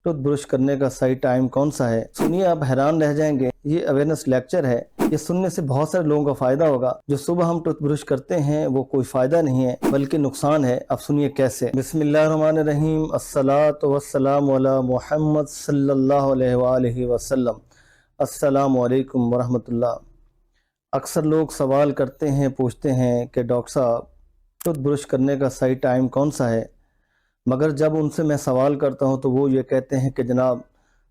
Tooth brush करने का सही टाइम कौन सा है, सुनिए आप हैरान रह जाएंगे। ये अवेयरनेस लेक्चर है, ये सुनने से बहुत सारे लोगों का फायदा होगा। जो सुबह हम टूथ ब्रश करते हैं वो कोई फायदा नहीं है बल्कि नुकसान है। अब सुनिए कैसे। बिस्मिल्लाहिर्रहमानिर्रहीम, अस्सलातु वस्सलामु अला मुहम्मद सल्लल्लाहु अलैहि वसल्लम। अस्सलामु अलैकुम वरहमतुल्लाह। अक्सर लोग सवाल करते हैं, पूछते हैं कि डॉक्टर साहब टूथ ब्रश करने का सही टाइम कौन सा है, मगर जब उनसे मैं सवाल करता हूं तो वो ये कहते हैं कि जनाब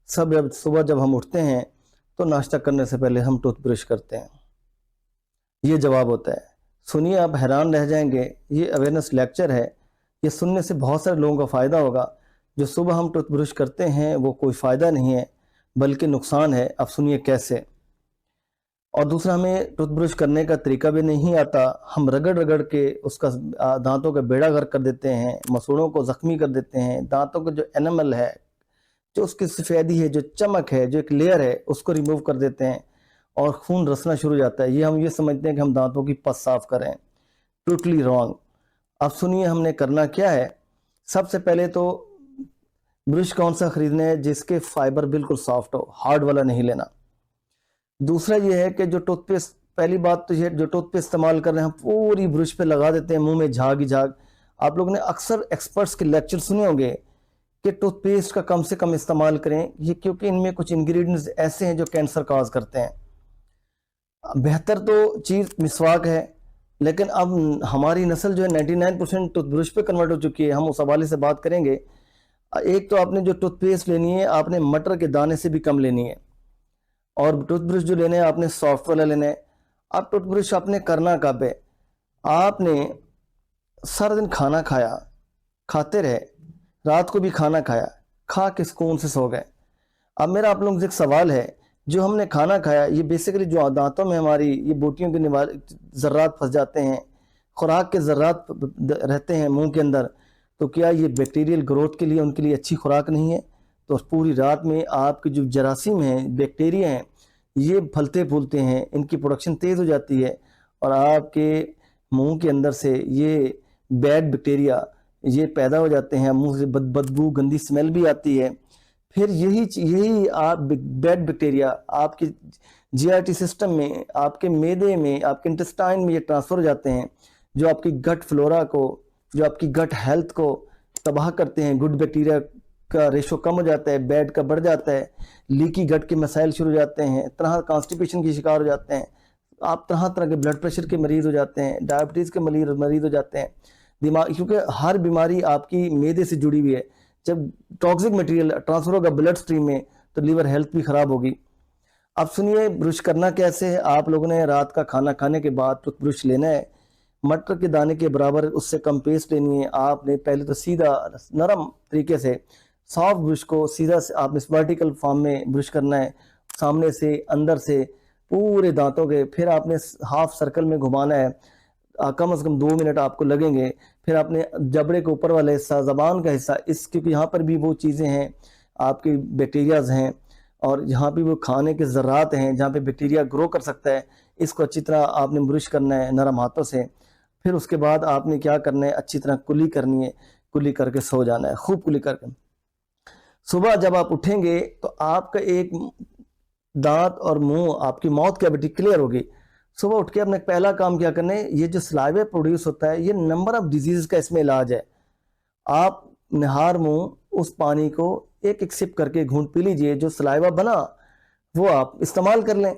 सुबह जब हम उठते हैं तो नाश्ता करने से पहले हम टूथ ब्रश करते हैं। ये जवाब होता है। सुनिए आप हैरान रह जाएंगे। ये अवेयरनेस लेक्चर है, ये सुनने से बहुत सारे लोगों का फ़ायदा होगा। जो सुबह हम टूथ ब्रश करते हैं वो कोई फ़ायदा नहीं है बल्कि नुकसान है। अब सुनिए कैसे। और दूसरा, हमें टूथ ब्रश करने का तरीका भी नहीं आता। हम रगड़ रगड़ के उसका दांतों का बेड़ा गर्क कर देते हैं, मसूड़ों को ज़ख्मी कर देते हैं। दांतों का जो एनामल है, जो उसकी सफ़ेदी है, जो चमक है, जो एक लेयर है, उसको रिमूव कर देते हैं और खून रसना शुरू हो जाता है। ये हम ये समझते हैं कि हम दांतों की पस साफ करें। Totally wrong. अब सुनिए हमने करना क्या है। सबसे पहले तो ब्रश कौन सा खरीदना है जिसके फाइबर बिल्कुल सॉफ्ट हो, हार्ड वाला नहीं लेना। दूसरा ये है कि जो टूथपेस्ट, पहली बात तो ये, जो टूथपेस्ट इस्तेमाल कर रहे हैं हम पूरी ब्रश पे लगा देते हैं, मुंह में झाग ही झाग। आप लोगों ने अक्सर एक्सपर्ट्स के लेक्चर सुने होंगे कि टूथपेस्ट का कम से कम इस्तेमाल करें, ये क्योंकि इनमें कुछ इंग्रेडिएंट्स ऐसे हैं जो कैंसर काज करते हैं। बेहतर तो चीज़ मिसवाक है, लेकिन अब हमारी नस्ल जो है 99% टूथब्रश पे कन्वर्ट हो चुकी है। हम उस हवाले से बात करेंगे। एक तो आपने जो टूथपेस्ट लेनी है, आपने मटर के दाने से भी कम लेनी है, और टूथब्रश जो लेने हैं आपने सॉफ्ट वाला लेना है। अब टूथब्रश आपने करना कब है, आपने सारा दिन खाना खाया, खाते रहे, रात को भी खाना खाया, खा के सुकून से सो गए। अब मेरा आप लोगों से एक सवाल है, जो हमने खाना खाया ये बेसिकली जो दांतों में हमारी ये बोटियों के ज़र्रात फंस जाते हैं, खुराक के ज़र्रात रहते हैं मुंह के अंदर, तो क्या ये बैक्टीरियल ग्रोथ के लिए उनके लिए अच्छी खुराक नहीं है? तो पूरी रात में आपके जो जरासीम हैं, बैक्टीरिया हैं, ये फलते फूलते हैं, इनकी प्रोडक्शन तेज़ हो जाती है और आपके मुंह के अंदर से ये बैड बैक्टीरिया ये पैदा हो जाते हैं। मुंह से बदबू गंदी स्मेल भी आती है। फिर यही आप बैड बैक्टीरिया आपके जीआरटी सिस्टम में, आपके मैदे में, आपके इंटेस्टाइन में ये ट्रांसफ़र हो जाते हैं, जो आपकी गट फ्लोरा को, जो आपकी गट हेल्थ को तबाह करते हैं। गुड बैक्टीरिया का रेशो कम हो जाता है, बैड का बढ़ जाता है, लीकी गट के मसाइल शुरू हो जाते हैं, तरह कॉन्स्टिपेशन की शिकार हो जाते हैं, आप तरह तरह के ब्लड प्रेशर के मरीज़ हो जाते हैं, डायबिटीज़ के मरीज़ हो जाते हैं। दिमाग, क्योंकि हर बीमारी आपकी मैदे से जुड़ी हुई है। जब टॉक्सिक मटेरियल ट्रांसफर होगा ब्लड स्ट्रीम में तो लीवर हेल्थ भी ख़राब होगी। अब सुनिए ब्रश करना कैसे है। आप लोगों ने रात का खाना खाने के बाद टूथब्रश लेना है, मटर के दाने के बराबर, उससे कम पेस्ट लेनी है। आपने पहले तो सीधा नरम तरीके से सॉफ्ट ब्रश को सीधा से आपने वर्टिकल फॉर्म में ब्रश करना है, सामने से अंदर से पूरे दांतों के। फिर आपने हाफ सर्कल में घुमाना है, कम से कम 2 मिनट आपको लगेंगे। फिर आपने जबड़े के ऊपर वाला हिस्सा, ज़बान का हिस्सा, इस क्योंकि यहाँ पर भी वो चीज़ें हैं, आपकी बैक्टीरियाज हैं और यहाँ पे वो खाने के ज़र्रात हैं जहाँ पे बैक्टीरिया ग्रो कर सकता है। इसको अच्छी तरह आपने ब्रश करना है नरम हाथों से। फिर उसके बाद आपने क्या करना है, अच्छी तरह कुल्ली करनी है, कुल्ली करके सो जाना है, खूब कुल्ली करके। सुबह जब आप उठेंगे तो आपका एक दांत और मुंह, आपकी माउथ कैविटी क्लियर होगी। सुबह उठ के अपने पहला काम क्या करना है, ये जो सलाइवा प्रोड्यूस होता है, ये नंबर ऑफ डिजीज का इसमें इलाज है। आप निहार मुंह उस पानी को एक एक सिप करके घूंट पी लीजिए, जो सलाइवा बना वो आप इस्तेमाल कर लें।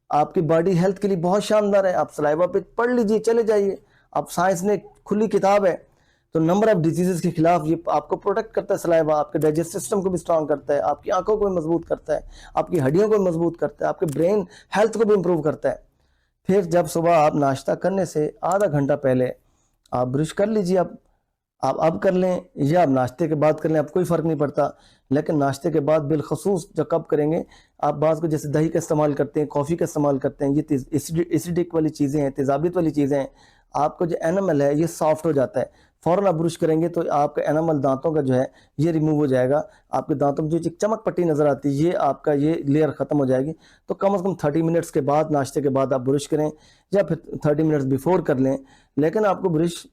आपकी बॉडी हेल्थ के लिए बहुत शानदार है। आप सलाइवा पे पढ़ लीजिए, चले जाइए। आप साइंस ने खुली किताब है, तो नंबर ऑफ डिजीज़ के खिलाफ ये आपको प्रोटेक्ट करता है। सलाइवा आपके डाइजेस्ट सिस्टम को भी स्ट्रांग करता है, आपकी आंखों को भी मजबूत करता है, आपकी हड्डियों को भी मजबूत करता है, आपके ब्रेन हेल्थ को भी इम्प्रूव करता है। फिर जब सुबह आप नाश्ता करने से आधा घंटा पहले आप ब्रश कर लीजिए। आप अब कर लें या आप नाश्ते के बाद कर लें, अब कोई फ़र्क नहीं पड़ता। लेकिन नाश्ते के बाद बिलखसूस जब कब करेंगे, आप बाज़ को जैसे दही का इस्तेमाल करते हैं, कॉफ़ी का इस्तेमाल करते हैं, ये एसिडिक वाली चीज़ें हैं, तेज़ाबियत वाली चीज़ें हैं। आपका जो एनामल है ये सॉफ्ट हो जाता है। फ़ौरन आप ब्रश करेंगे तो आपका एनामल दांतों का जो है ये रिमूव हो जाएगा। आपके दांतों में जो चमक पट्टी नज़र आती है, ये आपका ये लेयर ख़त्म हो जाएगी। तो कम से कम 30 मिनट्स के बाद, नाश्ते के बाद आप ब्रश करें, या फिर 30 मिनट्स बिफोर कर लें। लेकिन आपको ब्रश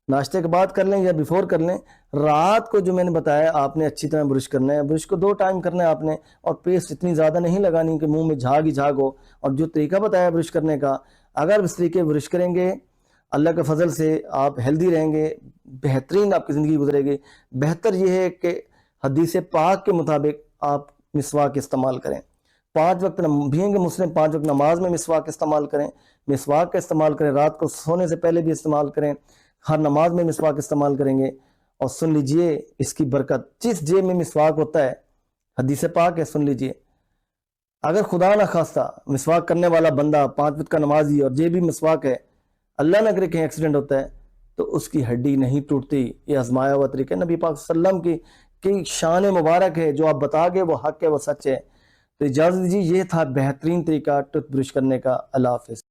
ناشتے کے بعد کر لیں یا بیفور کر لیں. رات کو جو میں نے بتایا آپ نے اچھی طرح برش کرنا ہے. برش کو 2 ٹائم کرنا ہے آپ نے, اور پیسٹ اتنی زیادہ نہیں لگانی کہ منہ میں جھاگ ہی جھاگ ہو. اور جو طریقہ بتایا برش کرنے کا, اگر اس طریقے برش کریں گے اللہ کے فضل سے آپ ہیلدی رہیں گے, بہترین آپ کی زندگی گزرے گی. بہتر یہ ہے کہ حدیث پاک کے مطابق آپ مسواک استعمال کریں. 5 وقت بھی ہیں کہ مسلم 5 وقت نماز میں مسواک استعمال کریں. مسواک کا استعمال کریں, رات کو سونے سے پہلے بھی استعمال کریں, ہر نماز میں مسواک استعمال کریں گے. اور سن لیجئے اس کی برکت, جس جیب میں مسواک ہوتا ہے, حدیث پاک ہے, سن لیجئے, اگر خدا نہ خواستہ مسواک کرنے والا بندہ 5 وقت کا نمازی اور جیب بھی مسواک ہے, اللہ نہ کرے کہیں ایکسیڈنٹ ہوتا ہے تو اس کی ہڈی نہیں ٹوٹتی. یہ آزمایا ہوا طریقہ نبی پاک صلی اللہ علیہ وسلم کی شان مبارک ہے. جو آپ بتا گئے وہ حق ہے, وہ سچ ہے. تو اجازت دیجیے, یہ تھا بہترین طریقہ ٹوتھ برش کرنے کا. اللہ حافظ.